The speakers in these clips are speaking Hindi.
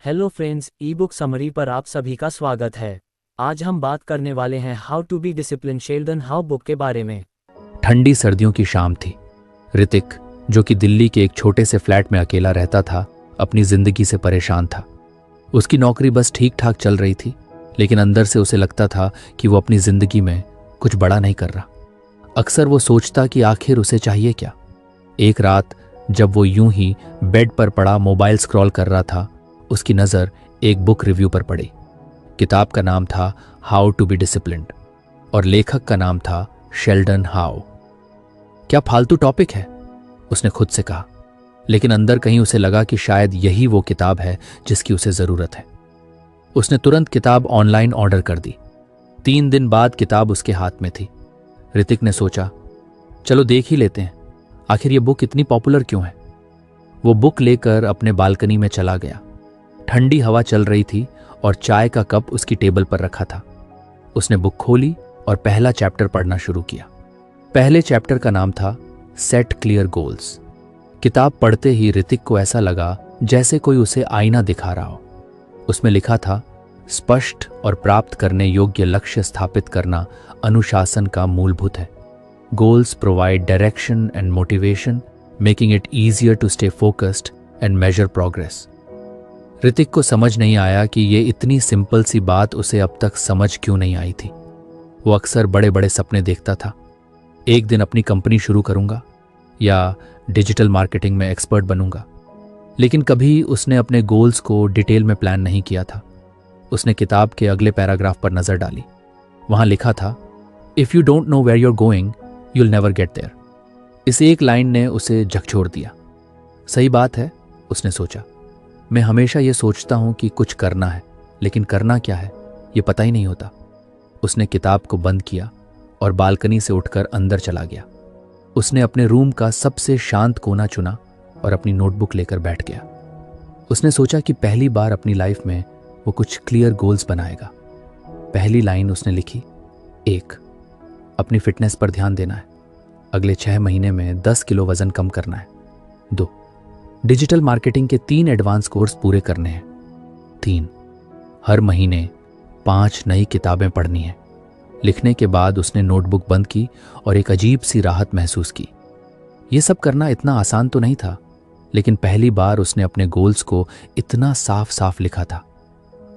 हेलो फ्रेंड्स, ई बुक समरी पर आप सभी का स्वागत है। आज हम बात करने वाले हैं how to be discipline Sheldon how book के बारे में। ठंडी सर्दियों की शाम थी। ऋतिक, जो कि दिल्ली के एक छोटे से फ्लैट में अकेला रहता था, अपनी जिंदगी से परेशान था। उसकी नौकरी बस ठीक ठाक चल रही थी, लेकिन अंदर से उसे लगता था कि वो अपनी जिंदगी में कुछ बड़ा नहीं कर रहा। अक्सर वो सोचता कि आखिर उसे चाहिए क्या। एक रात जब वो यूं ही बेड पर पड़ा मोबाइल स्क्रॉल कर रहा था, उसकी नज़र एक बुक रिव्यू पर पड़ी। किताब का नाम था हाउ टू बी डिसिप्लिन्ड और लेखक का नाम था शेल्डन हाउ। क्या फालतू टॉपिक है, उसने खुद से कहा, लेकिन अंदर कहीं उसे लगा कि शायद यही वो किताब है जिसकी उसे जरूरत है। उसने तुरंत किताब ऑनलाइन ऑर्डर कर दी। 3 दिन बाद किताब उसके हाथ में थी। ऋतिक ने सोचा, चलो देख ही लेते हैं, आखिर ये बुक इतनी पॉपुलर क्यों है। वो बुक लेकर अपने बालकनी में चला गया। ठंडी हवा चल रही थी और चाय का कप उसकी टेबल पर रखा था। उसने बुक खोली और पहला चैप्टर पढ़ना शुरू किया। पहले चैप्टर का नाम था सेट क्लियर गोल्स। किताब पढ़ते ही ऋतिक को ऐसा लगा जैसे कोई उसे आईना दिखा रहा हो। उसमें लिखा था, स्पष्ट और प्राप्त करने योग्य लक्ष्य स्थापित करना अनुशासन का मूलभूत है। Goals provide direction and motivation, making it easier to stay focused and measure progress. Hrithik को समझ नहीं आया कि ये इतनी सिंपल सी बात उसे अब तक समझ क्यों नहीं आई थी। वो अक्सर बड़े बड़े सपने देखता था, एक दिन अपनी कंपनी शुरू करूंगा या डिजिटल मार्केटिंग में एक्सपर्ट बनूंगा, लेकिन कभी उसने अपने गोल्स को डिटेल में प्लान नहीं किया था। उसने किताब के अगले पैराग्राफ पर नजर डाली। वहां लिखा था, if you don't know where your going you'll never get there. इस एक लाइन ने उसे झकझोर दिया। सही बात है, उसने सोचा। मैं हमेशा ये सोचता हूं कि कुछ करना है, लेकिन करना क्या है ये पता ही नहीं होता। उसने किताब को बंद किया और बालकनी से उठकर अंदर चला गया। उसने अपने रूम का सबसे शांत कोना चुना और अपनी नोटबुक लेकर बैठ गया। उसने सोचा कि पहली बार अपनी लाइफ में वो कुछ क्लियर गोल्स बनाएगा। पहली लाइन उसने लिखी, 1, अपनी फिटनेस पर ध्यान देना है, अगले 6 महीने में 10 किलो वजन कम करना है। 2, डिजिटल मार्केटिंग के 3 एडवांस कोर्स पूरे करने हैं। 3, हर महीने 5 नई किताबें पढ़नी है। लिखने के बाद उसने नोटबुक बंद की और एक अजीब सी राहत महसूस की। यह सब करना इतना आसान तो नहीं था, लेकिन पहली बार उसने अपने गोल्स को इतना साफ साफ लिखा था।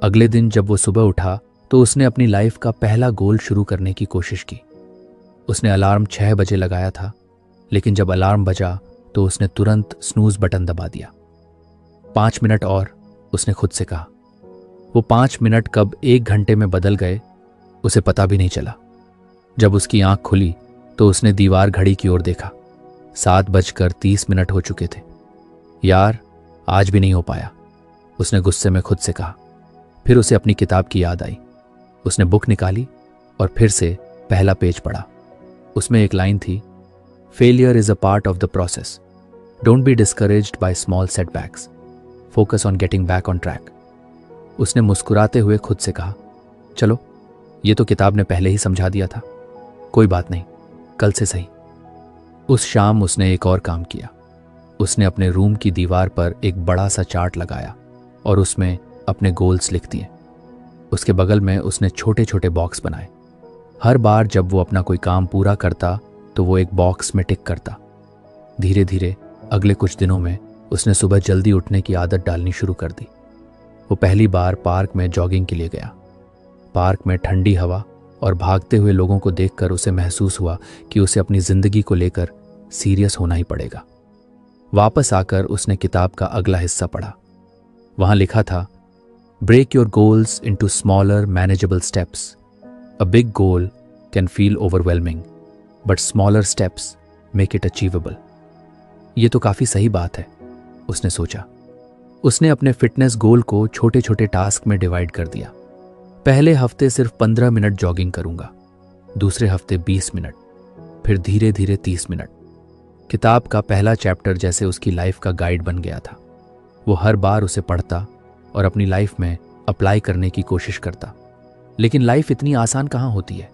अगले दिन जब वो सुबह उठा तो उसने अपनी लाइफ का पहला गोल शुरू करने की कोशिश की। उसने अलार्म 6 बजे लगाया था, लेकिन जब अलार्म बजा तो उसने तुरंत स्नूज बटन दबा दिया। 5 मिनट और, उसने खुद से कहा। वो 5 मिनट कब 1 घंटे में बदल गए उसे पता भी नहीं चला। जब उसकी आंख खुली तो उसने दीवार घड़ी की ओर देखा। 7:30 हो चुके थे। यार, आज भी नहीं हो पाया, उसने गुस्से में खुद से कहा। फिर उसे अपनी किताब की याद आई। उसने बुक निकाली और फिर से पहला पेज पढ़ा। उसमें एक लाइन थी, failure is a part of the process, don't be discouraged by small setbacks, focus on getting back on track. उसने मुस्कुराते हुए खुद से कहा, चलो ये तो किताब ने पहले ही समझा दिया था, कोई बात नहीं, कल से सही। उस शाम उसने एक और काम किया। उसने अपने रूम की दीवार पर एक बड़ा सा चार्ट लगाया और उसमें अपने गोल्स लिख दिए। उसके बगल में उसने छोटे छोटे बॉक्स बनाए। हर बार जब वो अपना कोई काम पूरा करता तो वो एक बॉक्स में टिक करता। धीरे धीरे अगले कुछ दिनों में उसने सुबह जल्दी उठने की आदत डालनी शुरू कर दी। वो पहली बार पार्क में जॉगिंग के लिए गया। पार्क में ठंडी हवा और भागते हुए लोगों को देखकर उसे महसूस हुआ कि उसे अपनी जिंदगी को लेकर सीरियस होना ही पड़ेगा। वापस आकर उसने किताब का अगला हिस्सा पढ़ा। वहां लिखा था, break your goals into smaller manageable steps, a big goal can feel overwhelming but smaller steps make it achievable. ये तो काफी सही बात है, उसने सोचा। उसने अपने फिटनेस गोल को छोटे छोटे टास्क में डिवाइड कर दिया। पहले हफ्ते सिर्फ 15 मिनट जॉगिंग करूंगा, दूसरे हफ्ते 20 मिनट, फिर धीरे धीरे 30 मिनट। किताब का पहला चैप्टर जैसे उसकी लाइफ का गाइड बन गया था। वो हर बार उसे पढ़ता और अपनी लाइफ में अप्लाई करने की कोशिश करता। लेकिन लाइफ इतनी आसान कहाँ होती है।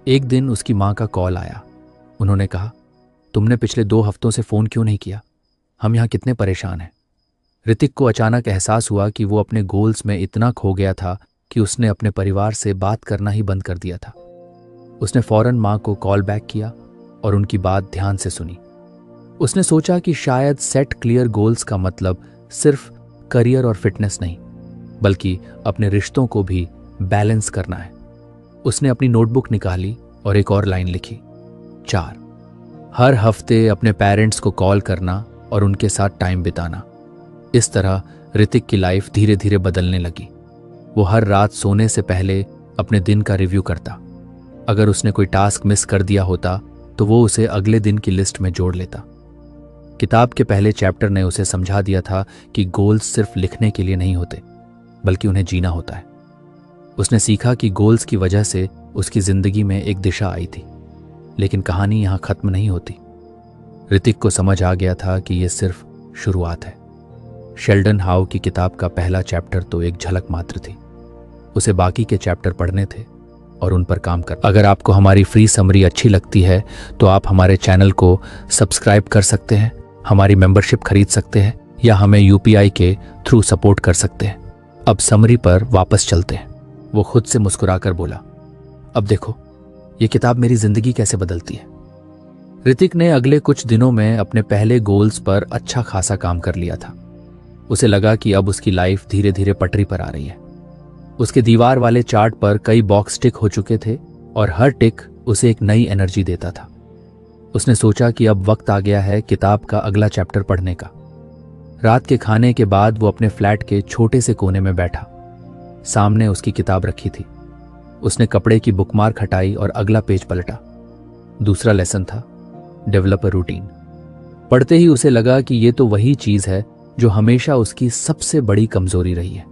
एक दिन उसकी माँ का कॉल आया। उन्होंने कहा, तुमने पिछले 2 हफ्तों से फ़ोन क्यों नहीं किया? हम यहाँ कितने परेशान हैं। ऋतिक को अचानक एहसास हुआ कि वो अपने गोल्स में इतना खो गया था कि उसने अपने परिवार से बात करना ही बंद कर दिया था। उसने फौरन माँ को कॉल बैक किया और उनकी बात ध्यान से सुनी। उसने सोचा कि शायद सेट क्लियर गोल्स का मतलब सिर्फ करियर और फिटनेस नहीं, बल्कि अपने रिश्तों को भी बैलेंस करना है। उसने अपनी नोटबुक निकाली और एक और लाइन लिखी, 4, हर हफ्ते अपने पेरेंट्स को कॉल करना और उनके साथ टाइम बिताना। इस तरह ऋतिक की लाइफ धीरे धीरे बदलने लगी। वो हर रात सोने से पहले अपने दिन का रिव्यू करता। अगर उसने कोई टास्क मिस कर दिया होता तो वो उसे अगले दिन की लिस्ट में जोड़ लेता। किताब के पहले चैप्टर ने उसे समझा दिया था कि गोल्स सिर्फ लिखने के लिए नहीं होते, बल्कि उन्हें जीना होता है। उसने सीखा कि गोल्स की वजह से उसकी जिंदगी में एक दिशा आई थी, लेकिन कहानी यहां खत्म नहीं होती। ऋतिक को समझ आ गया था कि यह सिर्फ शुरुआत है। शेल्डन हाउ की किताब का पहला चैप्टर तो एक झलक मात्र थी। उसे बाकी के चैप्टर पढ़ने थे और उन पर काम कर। अगर आपको हमारी फ्री समरी अच्छी लगती है तो आप हमारे चैनल को सब्सक्राइब कर सकते हैं, हमारी मेंबरशिप खरीद सकते हैं या हमें यूपीआई के थ्रू सपोर्ट कर सकते हैं। अब समरी पर वापस चलते हैं। वो खुद से मुस्कुराकर बोला, अब देखो ये किताब मेरी जिंदगी कैसे बदलती है। ऋतिक ने अगले कुछ दिनों में अपने पहले गोल्स पर अच्छा खासा काम कर लिया था। उसे लगा कि अब उसकी लाइफ धीरे धीरे पटरी पर आ रही है। उसके दीवार वाले चार्ट पर कई बॉक्स टिक हो चुके थे और हर टिक उसे एक नई एनर्जी देता था। उसने सोचा कि अब वक्त आ गया है किताब का अगला चैप्टर पढ़ने का। रात के खाने के बाद वो अपने फ्लैट के छोटे से कोने में बैठा। सामने उसकी किताब रखी थी। उसने कपड़े की बुकमार्क हटाई और अगला पेज पलटा। दूसरा लेसन था, डेवलप अ रूटीन। पढ़ते ही उसे लगा कि ये तो वही चीज है जो हमेशा उसकी सबसे बड़ी कमजोरी रही है।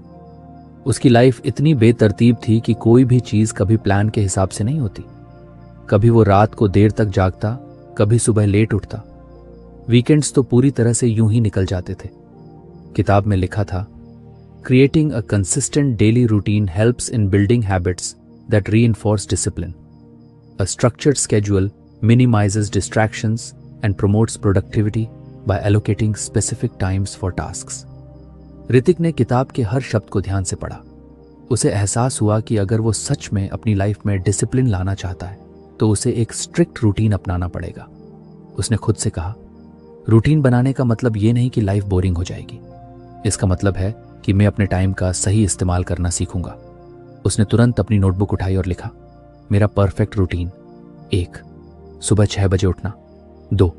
उसकी लाइफ इतनी बेतरतीब थी कि कोई भी चीज कभी प्लान के हिसाब से नहीं होती। कभी वो रात को देर तक जागता, कभी सुबह लेट उठता। वीकेंड्स तो पूरी तरह से यूं ही निकल जाते थे। किताब में लिखा था, creating a consistent daily routine helps in building habits that reinforce discipline. A structured schedule minimizes distractions and promotes productivity by allocating specific times for tasks. Hrithik ने किताब के हर शब्द को ध्यान से पढ़ा। उसे एहसास हुआ कि अगर वो सच में अपनी लाइफ में डिसिप्लिन लाना चाहता है तो उसे एक स्ट्रिक्ट रूटीन अपनाना पड़ेगा। उसने खुद से कहा, रूटीन बनाने का मतलब ये नहीं कि लाइफ बोरिंग हो जाएगी। इसका मतलब है कि मैं अपने टाइम का सही इस्तेमाल करना सीखूंगा। उसने तुरंत अपनी नोटबुक उठाई और लिखा, मेरा परफेक्ट रूटीन। 1, सुबह 6 बजे उठना। 2,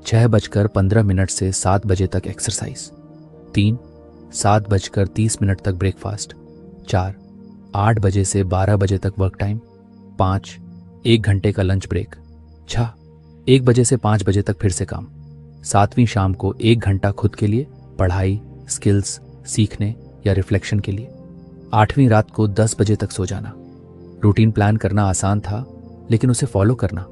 6:15 से 7 बजे तक एक्सरसाइज। 3, 7:30 तक ब्रेकफास्ट। 4, 8 बजे से 12 बजे तक वर्क टाइम। 5, 1 घंटे का लंच ब्रेक। 6, 1 बजे से 5 बजे तक फिर से काम। 7वीं शाम को 1 घंटा खुद के लिए, पढ़ाई, स्किल्स सीखने या रिफ्लेक्शन के लिए। 8वीं रात को 10 बजे तक सो जाना। रूटीन प्लान करना आसान था, लेकिन उसे फॉलो करना,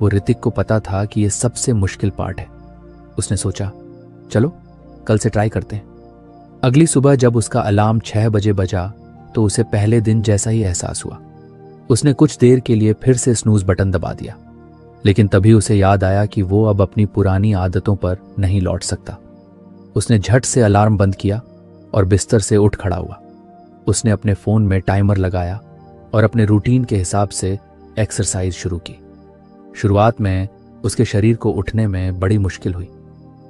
वो ऋतिक को पता था कि यह सबसे मुश्किल पार्ट है। उसने सोचा, चलो कल से ट्राई करते हैं। अगली सुबह जब उसका अलार्म 6 बजे बजा तो उसे पहले दिन जैसा ही एहसास हुआ। उसने कुछ देर के लिए फिर से स्नूज बटन दबा दिया, लेकिन तभी उसे याद आया कि वो अब अपनी पुरानी आदतों पर नहीं लौट सकता। उसने झट से अलार्म बंद किया और बिस्तर से उठ खड़ा हुआ। उसने अपने फोन में टाइमर लगाया और अपने रूटीन के हिसाब से एक्सरसाइज शुरू की। शुरुआत में उसके शरीर को उठने में बड़ी मुश्किल हुई।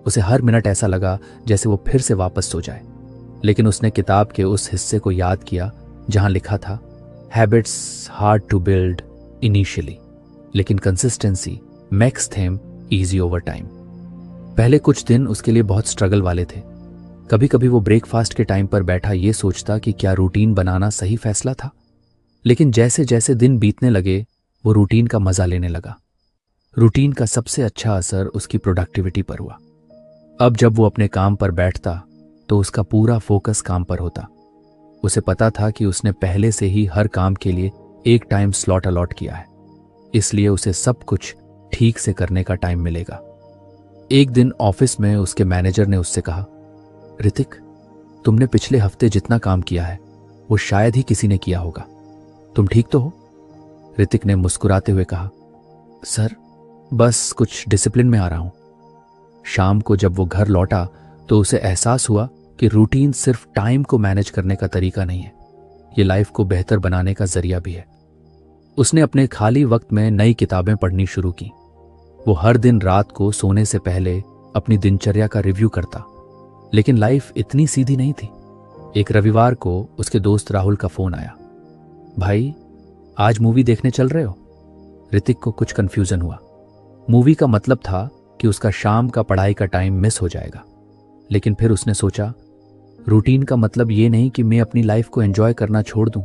उसे हर मिनट ऐसा लगा जैसे वो फिर से वापस सो जाए। लेकिन उसने किताब के उस हिस्से को याद किया जहां लिखा था, habits hard to build initially, लेकिन consistency makes them easy over time. पहले कुछ दिन उसके लिए बहुत स्ट्रगल वाले थे। कभी कभी वो ब्रेकफास्ट के टाइम पर बैठा ये सोचता कि क्या रूटीन बनाना सही फैसला था। लेकिन जैसे जैसे दिन बीतने लगे वो रूटीन का मजा लेने लगा। रूटीन का सबसे अच्छा असर उसकी प्रोडक्टिविटी पर हुआ। अब जब वो अपने काम पर बैठता तो उसका पूरा फोकस काम पर होता। उसे पता था कि उसने पहले से ही हर काम के लिए एक टाइम स्लॉट अलॉट किया है, इसलिए उसे सब कुछ ठीक से करने का टाइम मिलेगा। एक दिन ऑफिस में उसके मैनेजर ने उससे कहा, ऋतिक, तुमने पिछले हफ्ते जितना काम किया है वो शायद ही किसी ने किया होगा। तुम ठीक तो हो? ऋतिक ने मुस्कुराते हुए कहा, सर बस कुछ डिसिप्लिन में आ रहा हूं। शाम को जब वो घर लौटा तो उसे एहसास हुआ कि रूटीन सिर्फ टाइम को मैनेज करने का तरीका नहीं है, ये लाइफ को बेहतर बनाने का जरिया भी है। उसने अपने खाली वक्त में नई किताबें पढ़नी शुरू की। वो हर दिन रात को सोने से पहले अपनी दिनचर्या का रिव्यू करता। लेकिन लाइफ इतनी सीधी नहीं थी। एक रविवार को उसके दोस्त राहुल का फोन आया। भाई, आज मूवी देखने चल रहे हो? ऋतिक को कुछ कंफ्यूजन हुआ। मूवी का मतलब था कि उसका शाम का पढ़ाई का टाइम मिस हो जाएगा। लेकिन फिर उसने सोचा, रूटीन का मतलब ये नहीं कि मैं अपनी लाइफ को एंजॉय करना छोड़ दूं।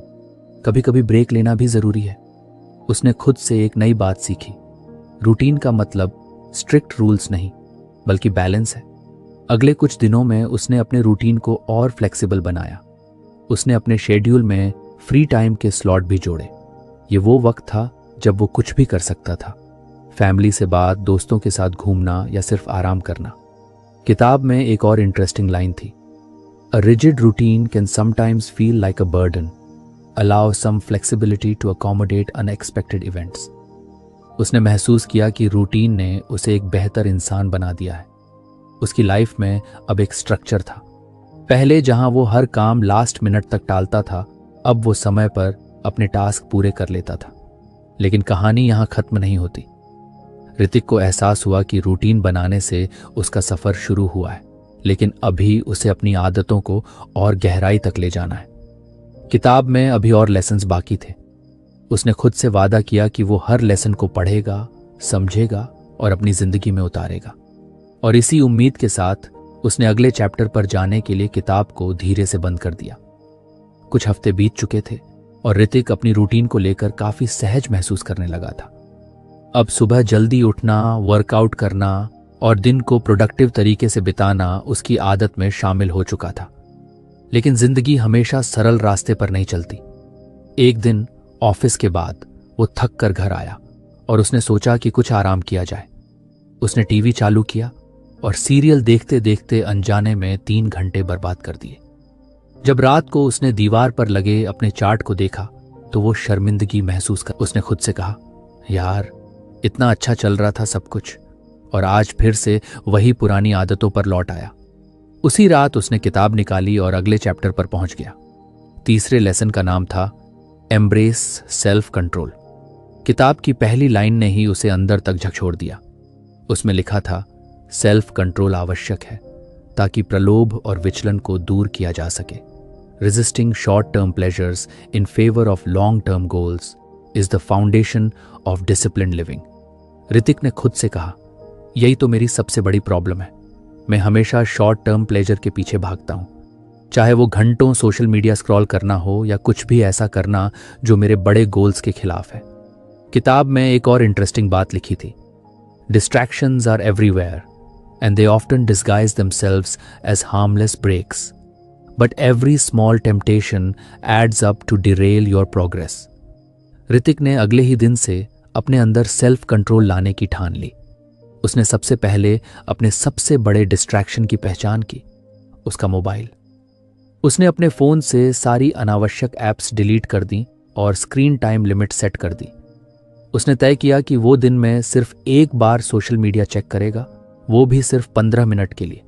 कभी कभी ब्रेक लेना भी जरूरी है। उसने खुद से एक नई बात सीखी। रूटीन का मतलब स्ट्रिक्ट रूल्स नहीं, बल्कि बैलेंस है। अगले कुछ दिनों में उसने अपने रूटीन को और फ्लेक्सिबल बनाया। उसने अपने शेड्यूल में फ्री टाइम के स्लॉट भी जोड़े। ये वो वक्त था जब वो कुछ भी कर सकता था। फैमिली से बात, दोस्तों के साथ घूमना या सिर्फ आराम करना। किताब में एक और इंटरेस्टिंग लाइन थी, a rigid routine can sometimes feel like a burden, allow some flexibility to accommodate unexpected events. उसने महसूस किया कि रूटीन ने उसे एक बेहतर इंसान बना दिया है। उसकी लाइफ में अब एक स्ट्रक्चर था। पहले जहां वो हर काम लास्ट मिनट तक टालता था, अब वो समय पर अपने टास्क पूरे कर लेता था। लेकिन कहानी यहां खत्म नहीं होती। ऋतिक को एहसास हुआ कि रूटीन बनाने से उसका सफर शुरू हुआ है, लेकिन अभी उसे अपनी आदतों को और गहराई तक ले जाना है। किताब में अभी और लेसन्स बाकी थे। उसने खुद से वादा किया कि वो हर लेसन को पढ़ेगा, समझेगा और अपनी जिंदगी में उतारेगा। और इसी उम्मीद के साथ उसने अगले चैप्टर पर जाने के लिए किताब को धीरे से बंद कर दिया। कुछ हफ्ते बीत चुके थे और ऋतिक अपनी रूटीन को लेकर काफी सहज महसूस करने लगा था। अब सुबह जल्दी उठना, वर्कआउट करना और दिन को प्रोडक्टिव तरीके से बिताना उसकी आदत में शामिल हो चुका था। लेकिन जिंदगी हमेशा सरल रास्ते पर नहीं चलती। एक दिन ऑफिस के बाद वो थक कर घर आया और उसने सोचा कि कुछ आराम किया जाए। उसने टीवी चालू किया और सीरियल देखते देखते अनजाने में 3 घंटे बर्बाद कर दिए। जब रात को उसने दीवार पर लगे अपने चार्ट को देखा तो वो शर्मिंदगी महसूस कर उसने खुद से कहा, यार, इतना अच्छा चल रहा था सब कुछ और आज फिर से वही पुरानी आदतों पर लौट आया। उसी रात उसने किताब निकाली और अगले चैप्टर पर पहुंच गया। तीसरे लेसन का नाम था एम्ब्रेस सेल्फ कंट्रोल। किताब की पहली लाइन ने ही उसे अंदर तक झकझोर दिया। उसमें लिखा था, सेल्फ कंट्रोल आवश्यक है ताकि प्रलोभ और विचलन को दूर किया जा सके। Resisting short term pleasures in favour of long term goals is the foundation of disciplined living. Hrithik ने खुद से कहा, यही तो मेरी सबसे बड़ी प्रॉब्लम है। मैं हमेशा शॉर्ट टर्म प्लेजर के पीछे भागता हूं, चाहे वो घंटों सोशल मीडिया स्क्रॉल करना हो या कुछ भी ऐसा करना जो मेरे बड़े गोल्स के खिलाफ है। किताब में एक और इंटरेस्टिंग बात लिखी थी, distractions are everywhere and they often disguise themselves as harmless breaks. But every small temptation adds up to derail your progress. Hrithik ने अगले ही दिन से अपने अंदर सेल्फ कंट्रोल लाने की ठान ली। उसने सबसे पहले अपने सबसे बड़े डिस्ट्रैक्शन की पहचान की, उसका मोबाइल। उसने अपने फोन से सारी अनावश्यक ऐप्स डिलीट कर दी और स्क्रीन टाइम लिमिट सेट कर दी। उसने तय किया कि वो दिन में सिर्फ एक बार सोशल मीडिया चेक करेगा, वो भी सिर्फ 15 मिनट के लिए।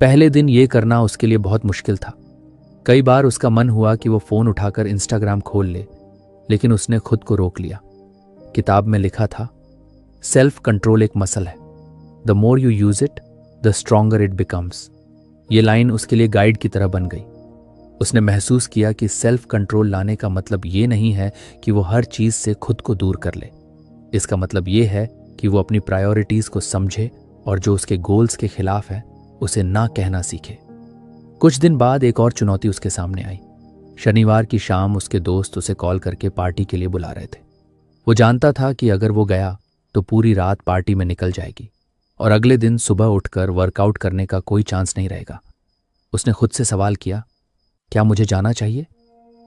पहले दिन ये करना उसके लिए बहुत मुश्किल था। कई बार उसका मन हुआ कि वो फोन उठाकर इंस्टाग्राम खोल ले, लेकिन उसने खुद को रोक लिया। किताब में लिखा था, सेल्फ कंट्रोल एक मसल है, the more you use it the stronger it becomes. ये लाइन उसके लिए गाइड की तरह बन गई। उसने महसूस किया कि सेल्फ कंट्रोल लाने का मतलब ये नहीं है कि वो हर चीज से खुद को दूर कर ले। इसका मतलब ये है कि वो अपनी प्रायोरिटीज को समझे और जो उसके गोल्स के खिलाफ है उसे ना कहना सीखे। कुछ दिन बाद एक और चुनौती उसके सामने आई। शनिवार की शाम उसके दोस्त उसे कॉल करके पार्टी के लिए बुला रहे थे। वो जानता था कि अगर वो गया तो पूरी रात पार्टी में निकल जाएगी और अगले दिन सुबह उठकर वर्कआउट करने का कोई चांस नहीं रहेगा। उसने खुद से सवाल किया, क्या मुझे जाना चाहिए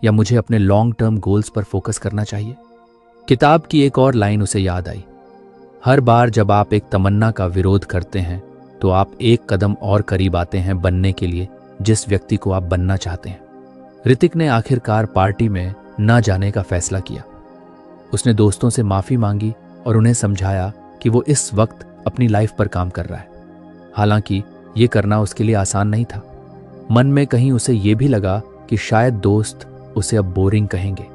या मुझे अपने लॉन्ग टर्म गोल्स पर फोकस करना चाहिए? किताब की एक और लाइन उसे याद आई, हर बार जब आप एक तमन्ना का विरोध करते हैं तो आप एक कदम और करीब आते हैं बनने के लिए जिस व्यक्ति को आप बनना चाहते हैं। ऋतिक ने आखिरकार पार्टी में ना जाने का फैसला किया। उसने दोस्तों से माफी मांगी और उन्हें समझाया कि वो इस वक्त अपनी लाइफ पर काम कर रहा है। हालांकि ये करना उसके लिए आसान नहीं था। मन में कहीं उसे ये भी लगा कि शायद दोस्त उसे अब बोरिंग कहेंगे।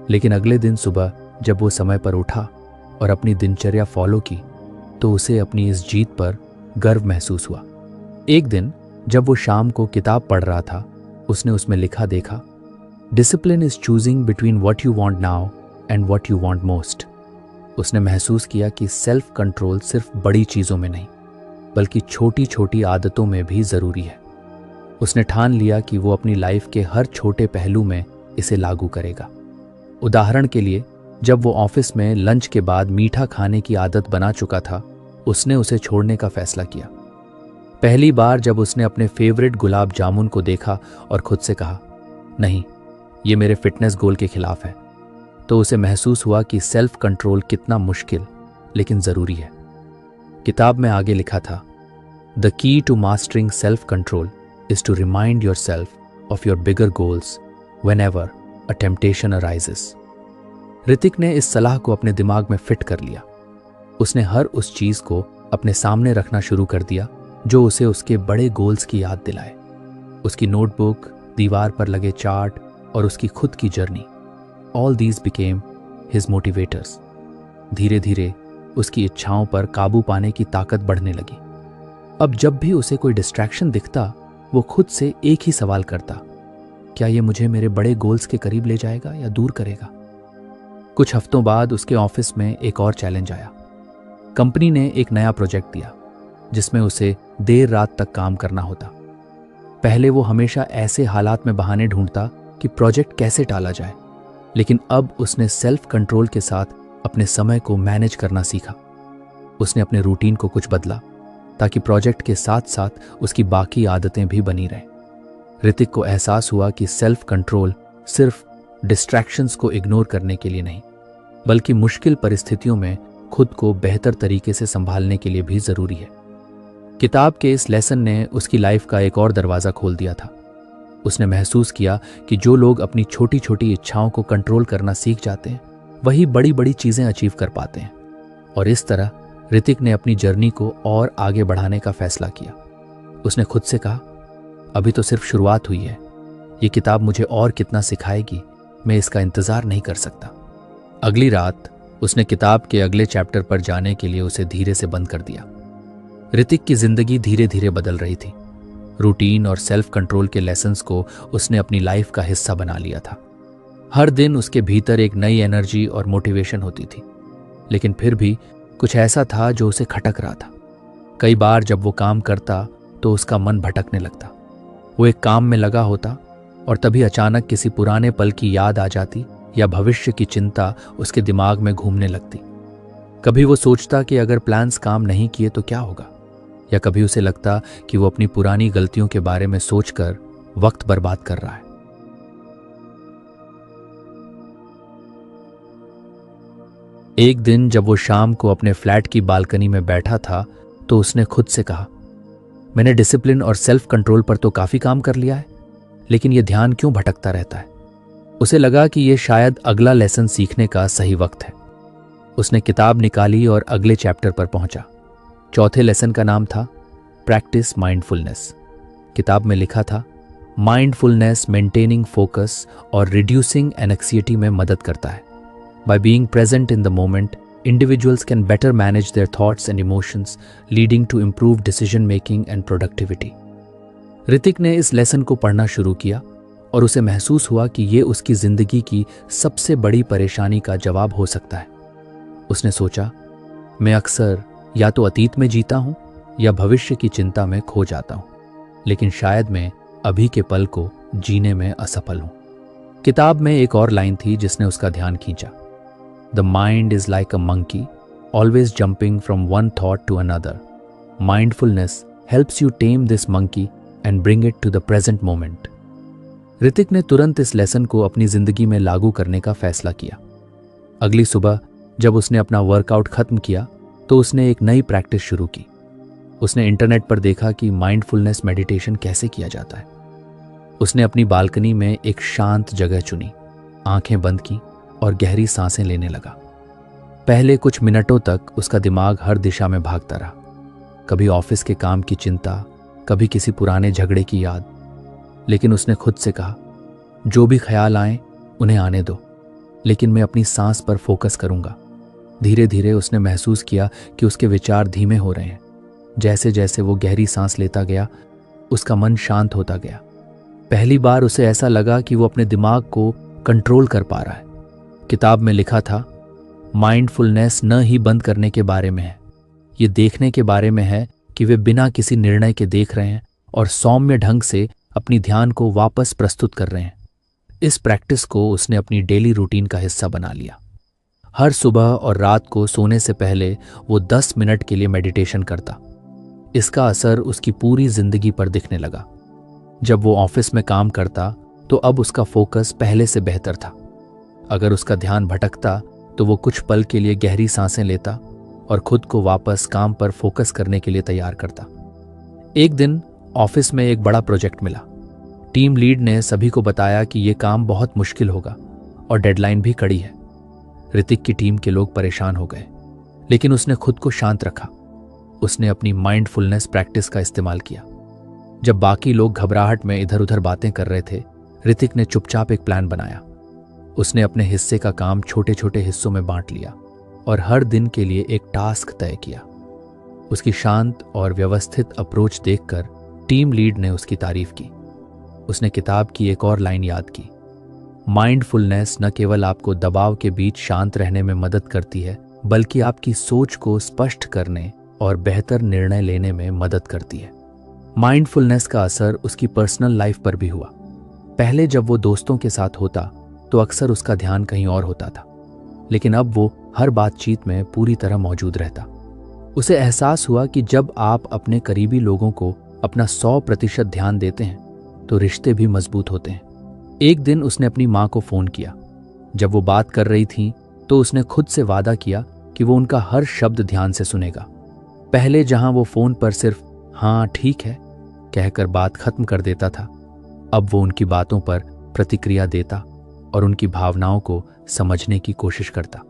लेकिन अगले दिन सुबह जब वो समय पर उठा और अपनी दिनचर्या फॉलो की तो उसे अपनी इस जीत पर गर्व महसूस हुआ। एक दिन जब वो शाम को किताब पढ़ रहा था, उसने उसमें लिखा देखा, discipline is choosing between what you want now and what you want most. उसने महसूस किया कि सेल्फ कंट्रोल सिर्फ बड़ी चीज़ों में नहीं बल्कि छोटी छोटी आदतों में भी ज़रूरी है। उसने ठान लिया कि वो अपनी लाइफ के हर छोटे पहलू में इसे लागू करेगा। उदाहरण के लिए, जब वो ऑफिस में लंच के बाद मीठा खाने की आदत बना चुका था, उसने उसे छोड़ने का फैसला किया। पहली बार जब उसने अपने फेवरेट गुलाब जामुन को देखा और खुद से कहा, नहीं, ये मेरे फिटनेस गोल के खिलाफ है, तो उसे महसूस हुआ कि सेल्फ कंट्रोल कितना मुश्किल लेकिन ज़रूरी है। किताब में आगे लिखा था, the key to mastering self control is to remind yourself of your bigger goals whenever a temptation arises. Hrithik ने इस सलाह को अपने दिमाग में फिट कर लिया। उसने हर उस चीज को अपने सामने रखना शुरू कर दिया जो उसे उसके बड़े गोल्स की याद दिलाए। उसकी नोटबुक, दीवार पर लगे चार्ट और उसकी खुद की journey, all these became his motivators. धीरे धीरे उसकी इच्छाओं पर काबू पाने की ताकत बढ़ने लगी। अब जब भी उसे कोई डिस्ट्रैक्शन दिखता, वो खुद से एक ही सवाल करता, क्या ये मुझे मेरे बड़े गोल्स के करीब ले जाएगा या दूर करेगा? कुछ हफ्तों बाद उसके ऑफिस में एक और चैलेंज आया। कंपनी ने एक नया प्रोजेक्ट दिया जिसमें उसे देर रात तक काम करना होता। पहले वो हमेशा ऐसे हालात में बहाने ढूंढता कि प्रोजेक्ट कैसे टाला जाए, लेकिन अब उसने सेल्फ कंट्रोल के साथ अपने समय को मैनेज करना सीखा। उसने अपने रूटीन को कुछ बदला ताकि प्रोजेक्ट के साथ साथ उसकी बाकी आदतें भी बनी रहें। ऋतिक को एहसास हुआ कि सेल्फ कंट्रोल सिर्फ डिस्ट्रैक्शंस को इग्नोर करने के लिए नहीं बल्कि मुश्किल परिस्थितियों में खुद को बेहतर तरीके से संभालने के लिए भी जरूरी है। किताब के इस लेसन ने उसकी लाइफ का एक और दरवाज़ा खोल दिया था। उसने महसूस किया कि जो लोग अपनी छोटी छोटी इच्छाओं को कंट्रोल करना सीख जाते हैं वही बड़ी बड़ी चीज़ें अचीव कर पाते हैं। और इस तरह ऋतिक ने अपनी जर्नी को और आगे बढ़ाने का फैसला किया। उसने खुद से कहा, अभी तो सिर्फ शुरुआत हुई है, ये किताब मुझे और कितना सिखाएगी, मैं इसका इंतज़ार नहीं कर सकता। अगली रात उसने किताब के अगले चैप्टर पर जाने के लिए उसे धीरे से बंद कर दिया। ऋतिक की जिंदगी धीरे धीरे बदल रही थी। रूटीन और सेल्फ कंट्रोल के लेसन्स को उसने अपनी लाइफ का हिस्सा बना लिया था। हर दिन उसके भीतर एक नई एनर्जी और मोटिवेशन होती थी, लेकिन फिर भी कुछ ऐसा था जो उसे खटक रहा था। कई बार जब वो काम करता तो उसका मन भटकने लगता। वो एक काम में लगा होता और तभी अचानक किसी पुराने पल की याद आ जाती या भविष्य की चिंता उसके दिमाग में घूमने लगती। कभी वो सोचता कि अगर प्लान्स काम नहीं किए तो क्या होगा, या कभी उसे लगता कि वो अपनी पुरानी गलतियों के बारे में सोचकर वक्त बर्बाद कर रहा है। एक दिन जब वो शाम को अपने फ्लैट की बालकनी में बैठा था तो उसने खुद से कहा, मैंने डिसिप्लिन और सेल्फ कंट्रोल पर तो काफी काम कर लिया है, लेकिन ये ध्यान क्यों भटकता रहता है। उसे लगा कि ये शायद अगला लेसन सीखने का सही वक्त है। उसने किताब निकाली और अगले चैप्टर पर पहुंचा। चौथे लेसन का नाम था प्रैक्टिस माइंडफुलनेस। किताब में लिखा था, माइंडफुलनेस मेंटेनिंग फोकस और रिड्यूसिंग एंग्जायटी में मदद करता है। By being present in the moment, individuals can better manage their thoughts and emotions, leading to improved decision making and productivity. Hrithik ने इस लेसन को पढ़ना शुरू किया और उसे महसूस हुआ कि ये उसकी जिंदगी की सबसे बड़ी परेशानी का जवाब हो सकता है। उसने सोचा, मैं अक्सर या तो अतीत में जीता हूं या भविष्य की चिंता में खो जाता हूं, लेकिन शायद मैं अभी के पल को जीने में असफल हूं। किताब में एक और लाइन थी जिसने उसका ध्यान खींचा। The mind is like a monkey, always jumping from one thought to another. Mindfulness helps you tame this monkey and bring it to the present moment. Hrithik ने तुरंत इस लेसन को अपनी जिंदगी में लागू करने का फैसला किया। अगली सुबह जब उसने अपना वर्कआउट खत्म किया तो उसने एक नई प्रैक्टिस शुरू की। उसने इंटरनेट पर देखा कि माइंडफुलनेस मेडिटेशन कैसे किया जाता है। उसने अपनी बालकनी में एक शांत जगह चुनी, आंखें बंद की और गहरी सांसें लेने लगा। पहले कुछ मिनटों तक उसका दिमाग हर दिशा में भागता रहा, कभी ऑफिस के काम की चिंता, कभी किसी पुराने झगड़े की याद, लेकिन उसने खुद से कहा, जो भी ख्याल आए उन्हें आने दो, लेकिन मैं अपनी सांस पर फोकस करूंगा। धीरे धीरे उसने महसूस किया कि उसके विचार धीमे हो रहे हैं। जैसे जैसे वो गहरी सांस लेता गया, उसका मन शांत होता गया। पहली बार उसे ऐसा लगा कि वो अपने दिमाग को कंट्रोल कर पा रहा है। किताब में लिखा था, माइंडफुलनेस न ही बंद करने के बारे में है, ये देखने के बारे में है कि वे बिना किसी निर्णय के देख रहे हैं और सौम्य ढंग से अपनी ध्यान को वापस प्रस्तुत कर रहे हैं। इस प्रैक्टिस को उसने अपनी डेली रूटीन का हिस्सा बना लिया। हर सुबह और रात को सोने से पहले वो 10 मिनट के लिए मेडिटेशन करता। इसका असर उसकी पूरी जिंदगी पर दिखने लगा। जब वो ऑफिस में काम करता तो अब उसका फोकस पहले से बेहतर था। अगर उसका ध्यान भटकता तो वो कुछ पल के लिए गहरी सांसें लेता और खुद को वापस काम पर फोकस करने के लिए तैयार करता। एक दिन ऑफिस में एक बड़ा प्रोजेक्ट मिला। टीम लीड ने सभी को बताया कि ये काम बहुत मुश्किल होगा और डेडलाइन भी कड़ी है। ऋतिक की टीम के लोग परेशान हो गए, लेकिन उसने खुद को शांत रखा। उसने अपनी माइंडफुलनेस प्रैक्टिस का इस्तेमाल किया। जब बाकी लोग घबराहट में इधर उधर बातें कर रहे थे, ऋतिक ने चुपचाप एक प्लान बनाया। उसने अपने हिस्से का काम छोटे छोटे हिस्सों में बांट लिया और हर दिन के लिए एक टास्क तय किया। उसकी शांत और व्यवस्थित अप्रोच देखकर टीम लीड ने उसकी तारीफ की। उसने किताब की एक और लाइन याद की, माइंडफुलनेस न केवल आपको दबाव के बीच शांत रहने में मदद करती है, बल्कि आपकी सोच को स्पष्ट करने और बेहतर निर्णय लेने में मदद करती है। माइंडफुलनेस का असर उसकी पर्सनल लाइफ पर भी हुआ। पहले जब वो दोस्तों के साथ होता तो अक्सर उसका ध्यान कहीं और होता था, लेकिन अब वो हर बातचीत में पूरी तरह मौजूद रहता। उसे एहसास हुआ कि जब आप अपने करीबी लोगों को अपना 100% ध्यान देते हैं तो रिश्ते भी मजबूत होते हैं। एक दिन उसने अपनी माँ को फोन किया। जब वो बात कर रही थी तो उसने खुद से वादा किया कि वो उनका हर शब्द ध्यान से सुनेगा। पहले जहां वो फोन पर सिर्फ हाँ ठीक है कहकर बात खत्म कर देता था, अब वो उनकी बातों पर प्रतिक्रिया देता और उनकी भावनाओं को समझने की कोशिश करता।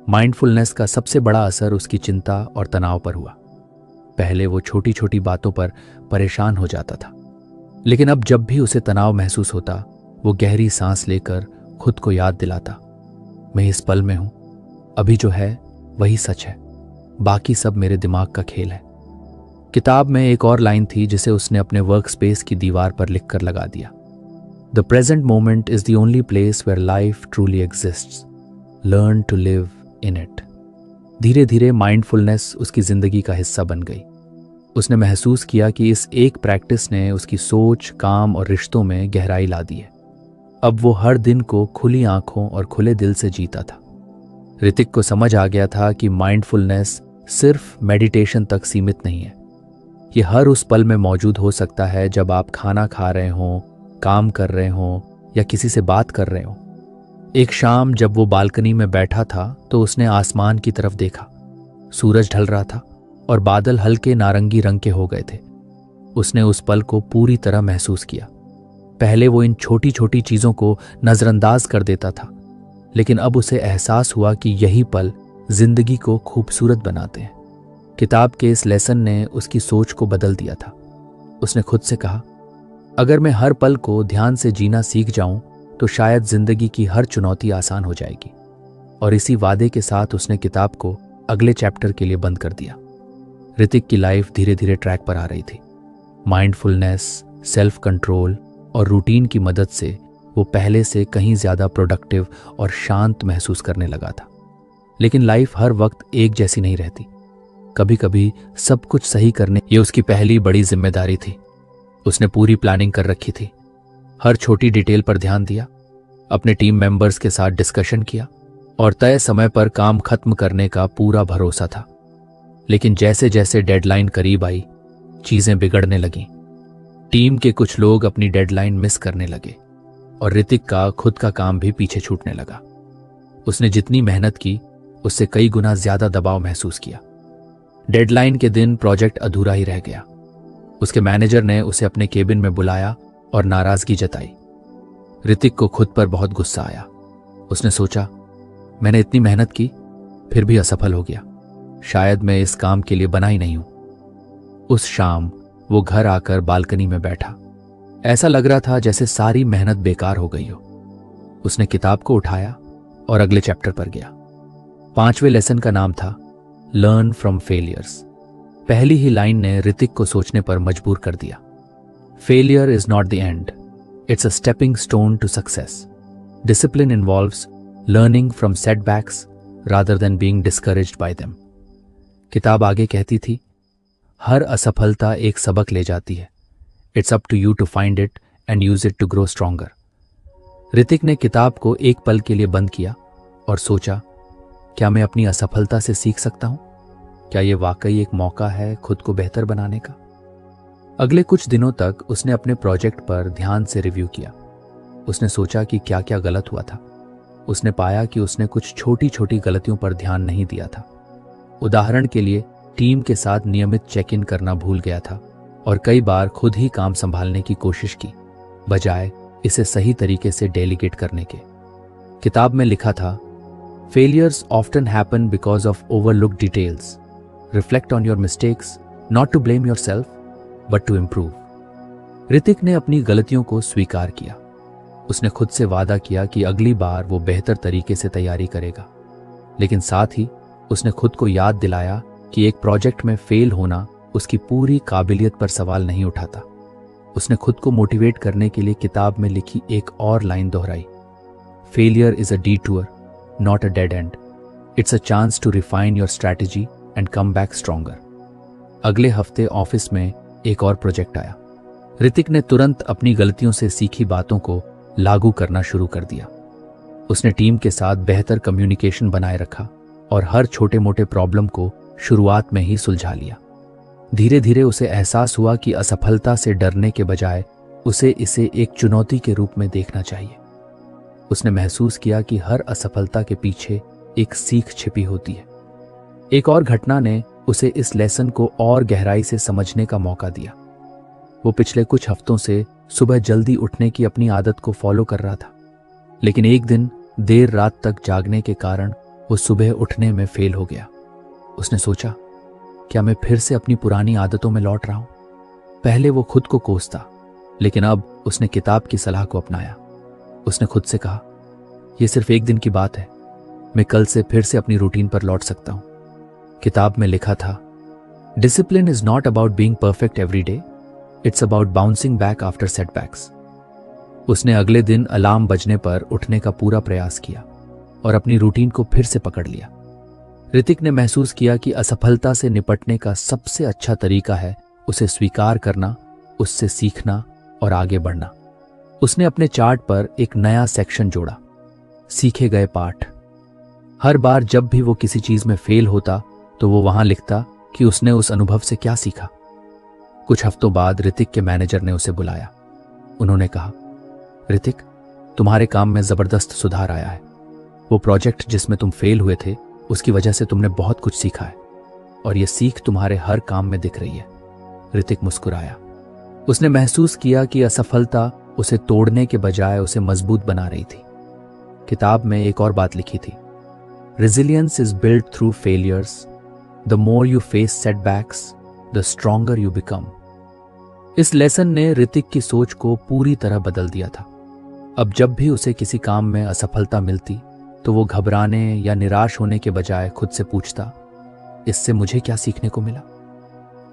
माइंडफुलनेस का सबसे बड़ा असर उसकी चिंता और तनाव पर हुआ। पहले वो छोटी छोटी बातों पर परेशान हो जाता था, लेकिन अब जब भी उसे तनाव महसूस होता, वो गहरी सांस लेकर खुद को याद दिलाता, मैं इस पल में हूं, अभी जो है वही सच है, बाकी सब मेरे दिमाग का खेल है। किताब में एक और लाइन थी जिसे उसने अपने वर्क स्पेस की दीवार पर लिखकर लगा दिया, the present moment is the only place where life truly exists, learn to live in it. धीरे धीरे माइंडफुलनेस उसकी जिंदगी का हिस्सा बन गई। उसने महसूस किया कि इस एक प्रैक्टिस ने उसकी सोच, काम और रिश्तों में गहराई ला दी है। अब वो हर दिन को खुली आंखों और खुले दिल से जीता था। ऋतिक को समझ आ गया था कि माइंडफुलनेस सिर्फ मेडिटेशन तक सीमित नहीं है। ये हर उस पल में मौजूद हो सकता है जब आप खाना खा रहे हों, काम कर रहे हों या किसी से बात कर रहे हों। एक शाम जब वो बालकनी में बैठा था तो उसने आसमान की तरफ देखा। सूरज ढल रहा था और बादल हल्के नारंगी रंग के हो गए थे। उसने उस पल को पूरी तरह महसूस किया। पहले वो इन छोटी छोटी चीजों को नजरअंदाज कर देता था, लेकिन अब उसे एहसास हुआ कि यही पल जिंदगी को खूबसूरत बनाते हैं। किताब के इस लेसन ने उसकी सोच को बदल दिया था। उसने खुद से कहा, अगर मैं हर पल को ध्यान से जीना सीख जाऊं तो शायद जिंदगी की हर चुनौती आसान हो जाएगी। और इसी वादे के साथ उसने किताब को अगले चैप्टर के लिए बंद कर दिया। ऋतिक की लाइफ धीरे धीरे ट्रैक पर आ रही थी। माइंडफुलनेस, सेल्फ कंट्रोल और रूटीन की मदद से वो पहले से कहीं ज्यादा प्रोडक्टिव और शांत महसूस करने लगा था। लेकिन लाइफ हर वक्त एक जैसी नहीं रहती। कभी कभी सब कुछ सही करने ये उसकी पहली बड़ी जिम्मेदारी थी। उसने पूरी प्लानिंग कर रखी थी, हर छोटी डिटेल पर ध्यान दिया, अपने टीम मेंबर्स के साथ डिस्कशन किया और तय समय पर काम खत्म करने का पूरा भरोसा था। लेकिन जैसे जैसे डेडलाइन करीब आई, चीजें बिगड़ने लगीं। टीम के कुछ लोग अपनी डेडलाइन मिस करने लगे और ऋतिक का खुद का काम भी पीछे छूटने लगा। उसने जितनी मेहनत की उससे कई गुना ज्यादा दबाव महसूस किया। डेडलाइन के दिन प्रोजेक्ट अधूरा ही रह गया। उसके मैनेजर ने उसे अपने केबिन में बुलाया और नाराजगी जताई। ऋतिक को खुद पर बहुत गुस्सा आया। उसने सोचा, मैंने इतनी मेहनत की फिर भी असफल हो गया, शायद मैं इस काम के लिए बना ही नहीं हूं। उस शाम वो घर आकर बालकनी में बैठा। ऐसा लग रहा था जैसे सारी मेहनत बेकार हो गई हो। उसने किताब को उठाया और अगले चैप्टर पर गया। 5वें लेसन का नाम था लर्न फ्रॉम फेलियर्स। पहली ही लाइन ने ऋतिक को सोचने पर मजबूर कर दिया। Failure is not the end, it's a stepping stone to success. Discipline involves learning from setbacks rather than being discouraged by them. किताब आगे कहती थी, हर असफलता एक सबक ले जाती है। It's up to you to find it and use it to grow stronger. Hrithik ने किताब को एक पल के लिए बंद किया और सोचा, क्या मैं अपनी असफलता से सीख सकता हूं? क्या यह वाकई एक मौका है खुद को बेहतर बनाने का? अगले कुछ दिनों तक उसने अपने प्रोजेक्ट पर ध्यान से रिव्यू किया। उसने सोचा कि क्या क्या गलत हुआ था। उसने पाया कि उसने कुछ छोटी छोटी गलतियों पर ध्यान नहीं दिया था। उदाहरण के लिए, टीम के साथ नियमित चेक इन करना भूल गया था और कई बार खुद ही काम संभालने की कोशिश की, बजाय इसे सही तरीके से डेलीगेट करने के। किताब में लिखा था, failures often happen because of overlooked details. Reflect on your mistakes, not to blame yourself but to improve. Hrithik ने अपनी गलतियों को स्वीकार किया। उसने खुद से वादा किया कि अगली बार वो बेहतर तरीके से तैयारी करेगा, लेकिन साथ ही उसने खुद को याद दिलाया कि एक प्रोजेक्ट में फेल होना उसकी पूरी काबिलियत पर सवाल नहीं उठाता। उसने खुद को मोटिवेट करने के लिए किताब में लिखी एक और लाइन दोहराई, failure is a detour, not a dead end. It's a chance to refine your strategy and come back stronger. अगले हफ्ते ऑफिस में एक और प्रोजेक्ट आया। ऋतिक ने तुरंत अपनी गलतियों से सीखी बातों को लागू करना शुरू कर दिया। उसने टीम के साथ बेहतर कम्युनिकेशन बनाए रखा और हर छोटे मोटे प्रॉब्लम को शुरुआत में ही सुलझा लिया। धीरे धीरे उसे एहसास हुआ कि असफलता से डरने के बजाय उसे इसे एक चुनौती के रूप में देखना चाहिए। उसने महसूस किया कि हर असफलता के पीछे एक सीख छिपी होती है। एक और घटना ने उसे इस लेसन को और गहराई से समझने का मौका दिया। वो पिछले कुछ हफ्तों से सुबह जल्दी उठने की अपनी आदत को फॉलो कर रहा था, लेकिन एक दिन देर रात तक जागने के कारण वो सुबह उठने में फेल हो गया। उसने सोचा, क्या मैं फिर से अपनी पुरानी आदतों में लौट रहा हूं? पहले वो खुद को कोसता, लेकिन अब उसने किताब की सलाह को अपनाया। उसने खुद से कहा, यह सिर्फ एक दिन की बात है, मैं कल से फिर से अपनी रूटीन पर लौट सकता हूं। किताब में लिखा था, discipline is not about being perfect every day, it's about bouncing back after setbacks. उसने अगले दिन अलार्म बजने पर उठने का पूरा प्रयास किया और अपनी रूटीन को फिर से पकड़ लिया। ऋतिक ने महसूस किया कि असफलता से निपटने का सबसे अच्छा तरीका है उसे स्वीकार करना, उससे सीखना और आगे बढ़ना। उसने अपने चार्ट पर एक नया सेक्शन जोड़ा, सीखे गए पाठ। हर बार जब भी वो किसी चीज में फेल होता तो वो वहां लिखता कि उसने उस अनुभव से क्या सीखा। कुछ हफ्तों बाद ऋतिक के मैनेजर ने उसे बुलाया। उन्होंने कहा, ऋतिक, तुम्हारे काम में जबरदस्त सुधार आया है। वो प्रोजेक्ट जिसमें तुम फेल हुए थे, उसकी वजह से तुमने बहुत कुछ सीखा है और ये सीख तुम्हारे हर काम में दिख रही है। ऋतिक मुस्कुराया। उसने महसूस किया कि असफलता उसे तोड़ने के बजाय उसे मजबूत बना रही थी। किताब में एक और बात लिखी थी, resilience is build through failures, the more you face setbacks the stronger you become. इस लेसन ने ऋतिक की सोच को पूरी तरह बदल दिया था। अब जब भी उसे किसी काम में असफलता मिलती तो वो घबराने या निराश होने के बजाय खुद से पूछता, इससे मुझे क्या सीखने को मिला।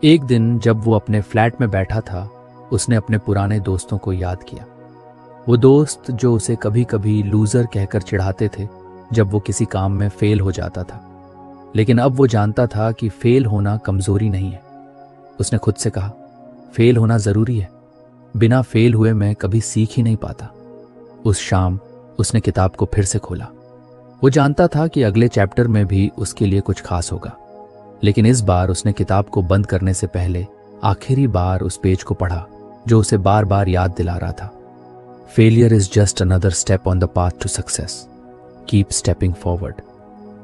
एक दिन जब वो अपने फ्लैट में बैठा था, उसने अपने पुराने दोस्तों को याद किया। वो दोस्त जो उसे कभी कभी लूजर कहकर चिढ़ाते थे जब वो किसी काम में फेल हो जाता था, लेकिन अब वो जानता था कि फेल होना कमजोरी नहीं है। उसने खुद से कहा, फेल होना जरूरी है, बिना फेल हुए मैं कभी सीख ही नहीं पाता। उस शाम उसने किताब को फिर से खोला। वो जानता था कि अगले चैप्टर में भी उसके लिए कुछ खास होगा, लेकिन इस बार उसने किताब को बंद करने से पहले आखिरी बार उस पेज को पढ़ा जो उसे बार बार याद दिला रहा था, failure is just another step on the path to success, keep stepping forward.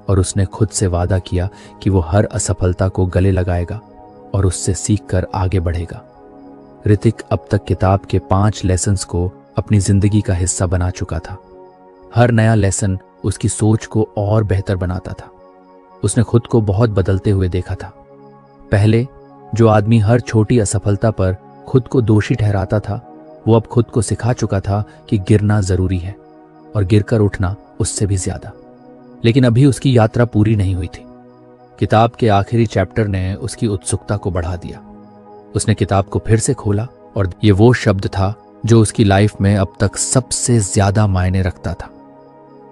और उसने खुद से वादा किया कि वो हर असफलता को गले लगाएगा और उससे सीखकर आगे बढ़ेगा। ऋतिक अब तक किताब के 5 लेसन्स को अपनी जिंदगी का हिस्सा बना चुका था। हर नया लेसन उसकी सोच को और बेहतर बनाता था। उसने खुद को बहुत बदलते हुए देखा था। पहले जो आदमी हर छोटी असफलता पर खुद को दोषी ठहराता था, वो अब खुद को सिखा चुका था कि गिरना जरूरी है और गिरकर उठना उससे भी ज्यादा। लेकिन अभी उसकी यात्रा पूरी नहीं हुई थी। किताब के आखिरी चैप्टर ने उसकी उत्सुकता को बढ़ा दिया। उसने किताब को फिर से खोला और ये वो शब्द था जो उसकी लाइफ में अब तक सबसे ज्यादा मायने रखता था।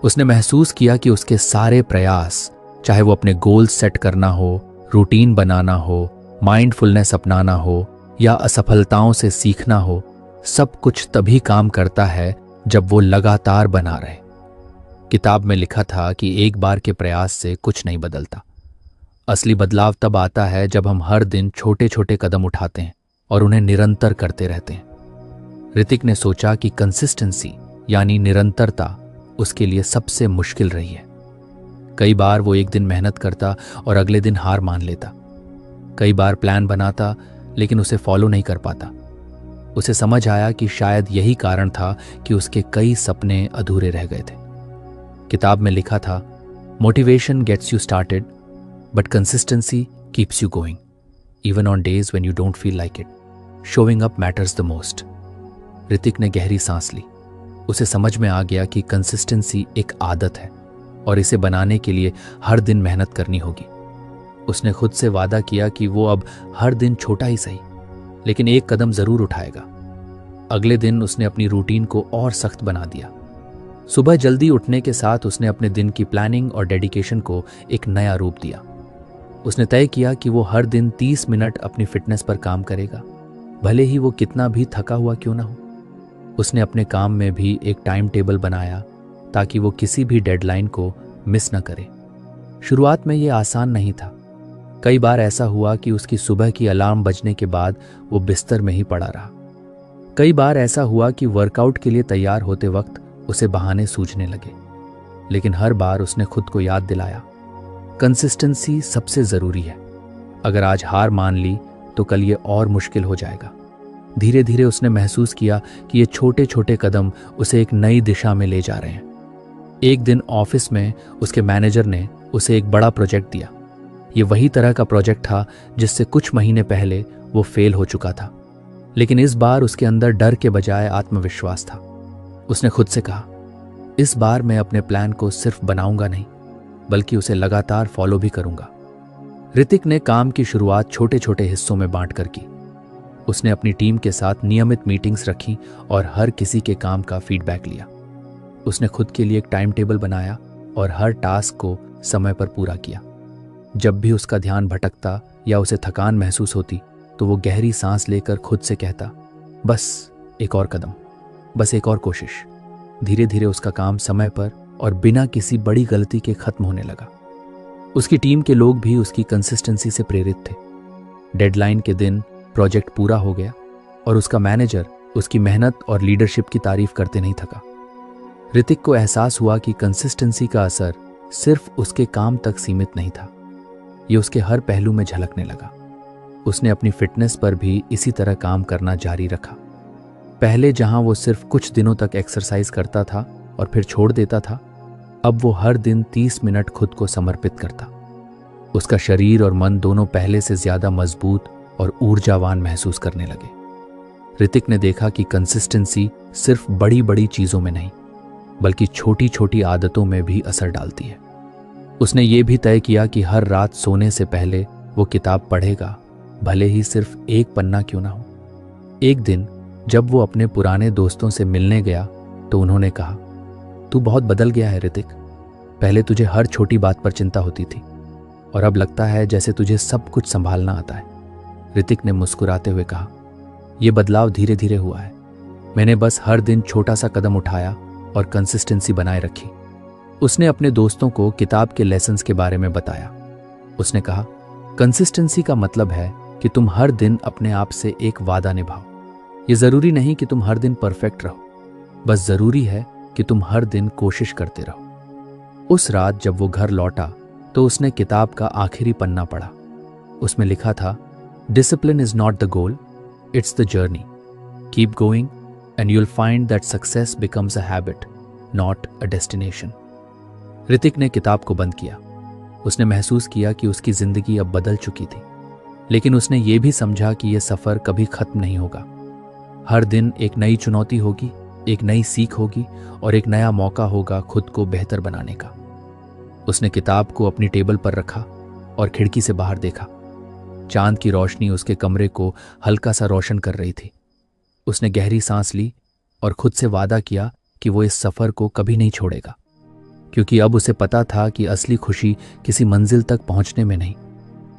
उसने महसूस किया कि उसके सारे प्रयास, चाहे वो अपने गोल्स सेट करना हो, रूटीन बनाना हो, माइंडफुलनेस अपनाना हो या असफलताओं से सीखना हो, सब कुछ तभी काम करता है जब वो लगातार बना रहे। किताब में लिखा था कि एक बार के प्रयास से कुछ नहीं बदलता। असली बदलाव तब आता है जब हम हर दिन छोटे छोटे कदम उठाते हैं और उन्हें निरंतर करते रहते हैं। ऋतिक ने सोचा कि कंसिस्टेंसी यानी निरंतरता उसके लिए सबसे मुश्किल रही है। कई बार वो एक दिन मेहनत करता और अगले दिन हार मान लेता। कई बार प्लान बनाता लेकिन उसे फॉलो नहीं कर पाता। उसे समझ आया कि शायद यही कारण था कि उसके कई सपने अधूरे रह गए थे। किताब में लिखा था, motivation gets you started but consistency keeps you going even on days when you don't feel like it. Showing up matters the most. Hrithik ने गहरी सांस ली। उसे समझ में आ गया कि कंसिस्टेंसी एक आदत है और इसे बनाने के लिए हर दिन मेहनत करनी होगी। उसने खुद से वादा किया कि वो अब हर दिन छोटा ही सही लेकिन एक कदम जरूर उठाएगा। अगले दिन उसने अपनी रूटीन को और सख्त बना दिया। सुबह जल्दी उठने के साथ उसने अपने दिन की प्लानिंग और डेडिकेशन को एक नया रूप दिया। उसने तय किया कि वो हर दिन 30 मिनट अपनी फिटनेस पर काम करेगा, भले ही वो कितना भी थका हुआ क्यों ना हो। उसने अपने काम में भी एक टाइम टेबल बनाया ताकि वो किसी भी डेडलाइन को मिस न करे। शुरुआत में ये आसान नहीं था। कई बार ऐसा हुआ कि उसकी सुबह की अलार्म बजने के बाद वो बिस्तर में ही पड़ा रहा। कई बार ऐसा हुआ कि वर्कआउट के लिए तैयार होते वक्त उसे बहाने सूझने लगे। लेकिन हर बार उसने खुद को याद दिलाया, कंसिस्टेंसी सबसे जरूरी है। अगर आज हार मान ली तो कल ये और मुश्किल हो जाएगा। धीरे धीरे उसने महसूस किया कि ये छोटे छोटे कदम उसे एक नई दिशा में ले जा रहे हैं। एक दिन ऑफिस में उसके मैनेजर ने उसे एक बड़ा प्रोजेक्ट दिया। ये वही तरह का प्रोजेक्ट था जिससे कुछ महीने पहले वो फेल हो चुका था, लेकिन इस बार उसके अंदर डर के बजाय आत्मविश्वास था। उसने खुद से कहा, इस बार मैं अपने प्लान को सिर्फ बनाऊंगा नहीं बल्कि उसे लगातार फॉलो भी करूंगा। ऋतिक ने काम की शुरुआत छोटे छोटे हिस्सों में बांटकर की। उसने अपनी टीम के साथ नियमित मीटिंग्स रखी और हर किसी के काम का फीडबैक लिया। उसने खुद के लिए एक टाइम टेबल बनाया और हर टास्क को समय पर पूरा किया। जब भी उसका ध्यान भटकता या उसे थकान महसूस होती तो वो गहरी सांस लेकर खुद से कहता, बस एक और कदम, बस एक और कोशिश। धीरे धीरे उसका काम समय पर और बिना किसी बड़ी गलती के खत्म होने लगा। उसकी टीम के लोग भी उसकी कंसिस्टेंसी से प्रेरित थे। डेडलाइन के दिन प्रोजेक्ट पूरा हो गया और उसका मैनेजर उसकी मेहनत और लीडरशिप की तारीफ करते नहीं थका। ऋतिक को एहसास हुआ कि कंसिस्टेंसी का असर सिर्फ उसके काम तक सीमित नहीं था, ये उसके हर पहलू में झलकने लगा। उसने अपनी फिटनेस पर भी इसी तरह काम करना जारी रखा। पहले जहां वो सिर्फ कुछ दिनों तक एक्सरसाइज करता था और फिर छोड़ देता था, अब वो हर दिन 30 मिनट खुद को समर्पित करता। उसका शरीर और मन दोनों पहले से ज्यादा मजबूत और ऊर्जावान महसूस करने लगे। ऋतिक ने देखा कि कंसिस्टेंसी सिर्फ बड़ी बड़ी चीजों में नहीं बल्कि छोटी छोटी आदतों में भी असर डालती है। उसने ये भी तय किया कि हर रात सोने से पहले वो किताब पढ़ेगा, भले ही सिर्फ एक पन्ना क्यों ना हो। एक दिन जब वो अपने पुराने दोस्तों से मिलने गया तो उन्होंने कहा, तू बहुत बदल गया है ऋतिक। पहले तुझे हर छोटी बात पर चिंता होती थी और अब लगता है जैसे तुझे सब कुछ संभालना आता है। ऋतिक ने मुस्कुराते हुए कहा, यह बदलाव धीरे धीरे हुआ है। मैंने बस हर दिन छोटा सा कदम उठाया और कंसिस्टेंसी बनाए रखी। उसने अपने दोस्तों को किताब के लेसन्स के बारे में बताया। उसने कहा, कंसिस्टेंसी का मतलब है कि तुम हर दिन अपने आप से एक वादा निभाओ। ये जरूरी नहीं कि तुम हर दिन परफेक्ट रहो, बस जरूरी है कि तुम हर दिन कोशिश करते रहो। उस रात जब वो घर लौटा तो उसने किताब का आखिरी पन्ना पढ़ा। उसमें लिखा था, discipline is not the goal, it's the journey. Keep going and you'll find that success becomes a habit, not a destination. Hrithik ने किताब को बंद किया। उसने महसूस किया कि उसकी जिंदगी अब बदल चुकी थी, लेकिन उसने ये भी समझा कि यह सफर कभी खत्म नहीं होगा। हर दिन एक नई चुनौती होगी, एक नई सीख होगी और एक नया मौका होगा खुद को बेहतर बनाने का। उसने किताब को अपनी टेबल पर रखा और खिड़की से बाहर देखा। चांद की रोशनी उसके कमरे को हल्का सा रोशन कर रही थी। उसने गहरी सांस ली और खुद से वादा किया कि वो इस सफर को कभी नहीं छोड़ेगा, क्योंकि अब उसे पता था कि असली खुशी किसी मंजिल तक पहुंचने में नहीं,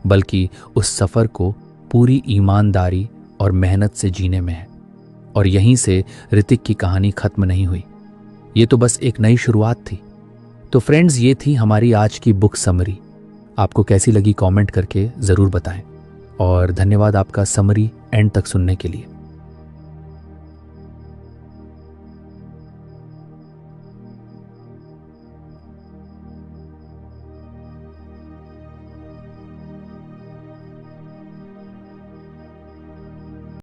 बल्कि उस सफर को पूरी ईमानदारी और मेहनत से जीने में है। और यहीं से ऋतिक की कहानी खत्म नहीं हुई, ये तो बस एक नई शुरुआत थी। तो फ्रेंड्स, ये थी हमारी आज की बुक समरी। आपको कैसी लगी कमेंट करके ज़रूर बताएं और धन्यवाद आपका समरी एंड तक सुनने के लिए।